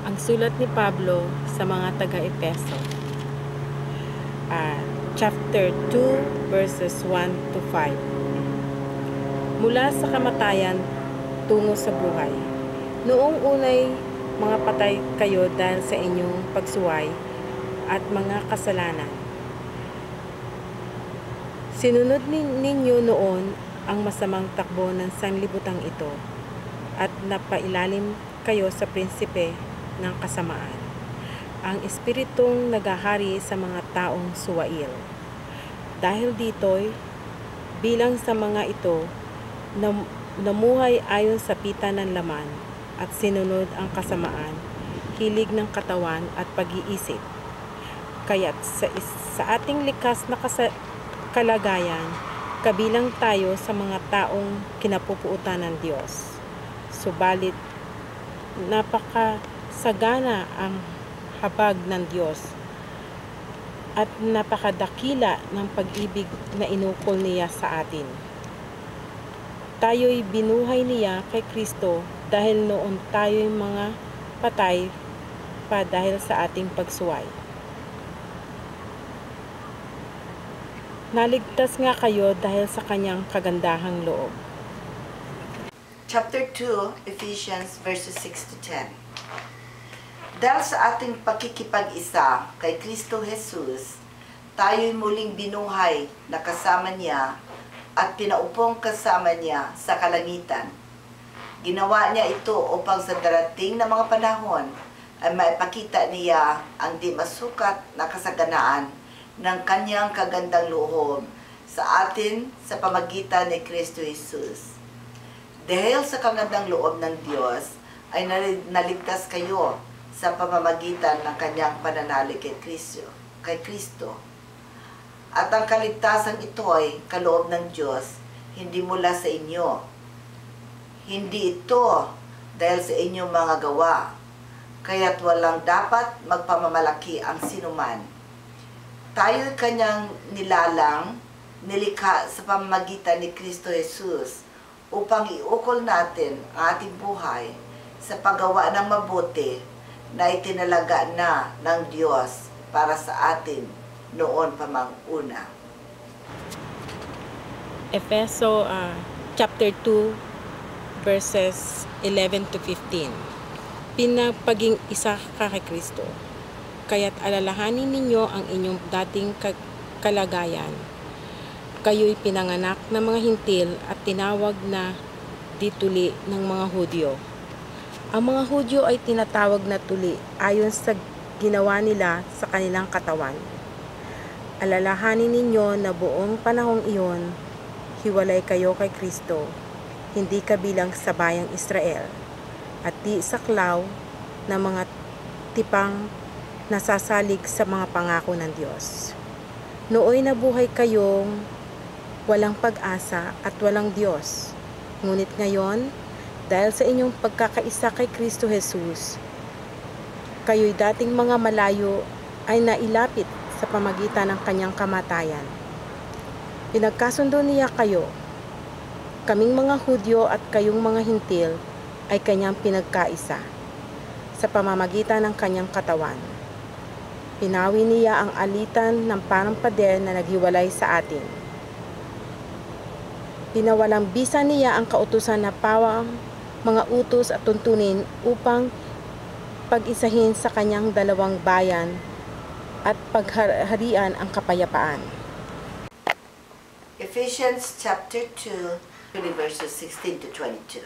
Ang sulat ni Pablo sa mga taga-Efeso, chapter 2 verses 1 to 5. Mula sa kamatayan tungo sa buhay. Noong unay mga patay kayo dahil sa inyong pagsuway at mga kasalanan. Sinunod ninyo noon ang masamang takbo ng sanlibutang ito at napailalim kayo sa prinsipe ng kasamaan, ang espiritong naghahari sa mga taong suwail. Dahil dito'y bilang sa mga ito, namuhay ayon sa pita ng laman at sinunod ang kasamaan, hilig ng katawan at pag-iisip. Kaya't sa ating likas na kalagayan, kabilang tayo sa mga taong kinapupuutan ng Diyos. Subalit, napakasagana ang habag ng Diyos at napakadakila ng pag-ibig na inukol niya sa atin. Tayo'y binuhay niya kay Kristo dahil noon tayo'y mga patay pa dahil sa ating pagsuway. Naligtas nga kayo dahil sa kanyang kagandahang loob. Chapter 2, Ephesians verses 6 to 10. Dahil sa ating pakikipag-isa kay Kristo Jesus, tayo'y muling binuhay na kasama niya at pinaupong kasama niya sa kalangitan. Ginawa niya ito upang sa darating na mga panahon ay maipakita niya ang di masukat na kasaganaan ng kanyang kagandang loob sa atin sa pamagitan ni Kristo Jesus. Dahil sa kagandang loob ng Diyos ay naligtas kayo sa pamamagitan ng kanyang pananalig kay Kristo. At ang kaligtasan ito ay kaloob ng Diyos, hindi mula sa inyo. Hindi ito dahil sa inyong mga gawa, kaya't walang dapat magpamamalaki ang sinuman. Tayo'y kanyang nilikha sa pamamagitan ni Kristo Jesus upang iukol natin ang ating buhay sa paggawa ng mabuti na itinalaga na ng Diyos para sa atin noon pa mang una. Efeso chapter 2 verses 11 to 15. Pinapaging isa ka kay Kristo, kaya't alalahanin ninyo ang inyong dating kalagayan. Kayo'y pinanganak ng mga hintil at tinawag na dituli ng mga Hudyo. Ang mga Hudyo ay tinatawag na tuli ayon sa ginawa nila sa kanilang katawan. Alalahanin ninyo na buong panahong iyon, hiwalay kayo kay Kristo, hindi kabilang sa bayang Israel, at di saklaw na mga tipang nasasalig sa mga pangako ng Diyos. Nooy nabuhay kayong walang pag-asa at walang Diyos. Ngunit ngayon, dahil sa inyong pagkakaisa kay Kristo Jesus, kayo'y dating mga malayo ay nailapit sa pamagitan ng kanyang kamatayan. Pinagkasundo niya kayo. Kaming mga Hudyo at kayong mga hintil ay kanyang pinagkaisa sa pamamagitan ng kanyang katawan. Pinawi niya ang alitan ng parang pader na naghiwalay sa atin. Pinawalang bisa niya ang kautusan na pawang mga utos at tuntunin upang pag-isahin sa kanyang dalawang bayan at pagharian ang kapayapaan. Ephesians chapter 2, verses 16 to 22.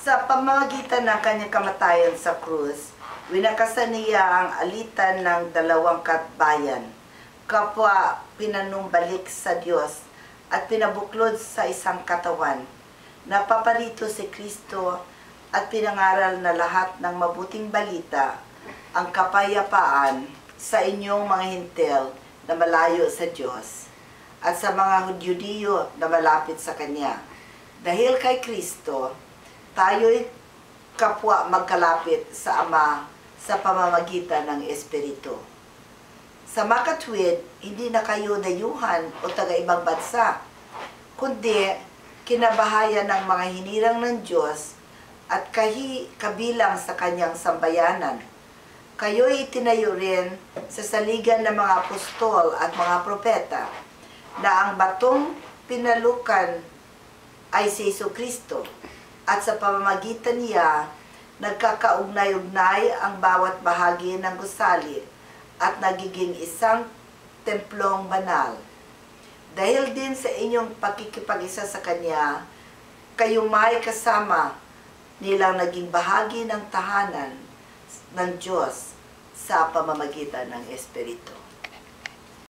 Sa pamamagitan ng kanyang kamatayan sa krus, winakasan niya ang alitan ng dalawang katbayan, kapwa pinanumbalik sa Diyos at pinabuklod sa isang katawan. Napaparito si Kristo at pinangaral na lahat ng mabuting balita, ang kapayapaan sa inyong mga hintil na malayo sa Diyos at sa mga Hudyo na malapit sa Kanya. Dahil kay Kristo, tayo'y kapwa magkalapit sa Ama sa pamamagitan ng Espiritu. Sa makatwid, hindi na kayo dayuhan o taga-ibang bansa, kundi kinabahayan ng mga hinirang ng Diyos at kabilang sa kanyang sambayanan. Kayo'y itinayo rin sa saligan ng mga apostol at mga propeta, na ang batong pinalukan ay si Jesucristo, at sa pamamagitan niya, nagkakaugnay-ugnay ang bawat bahagi ng gusali at nagiging isang templong banal. Dahil din sa inyong pakikipag-isa sa Kanya, kayo may kasama nilang naging bahagi ng tahanan ng Diyos sa pamamagitan ng Espiritu.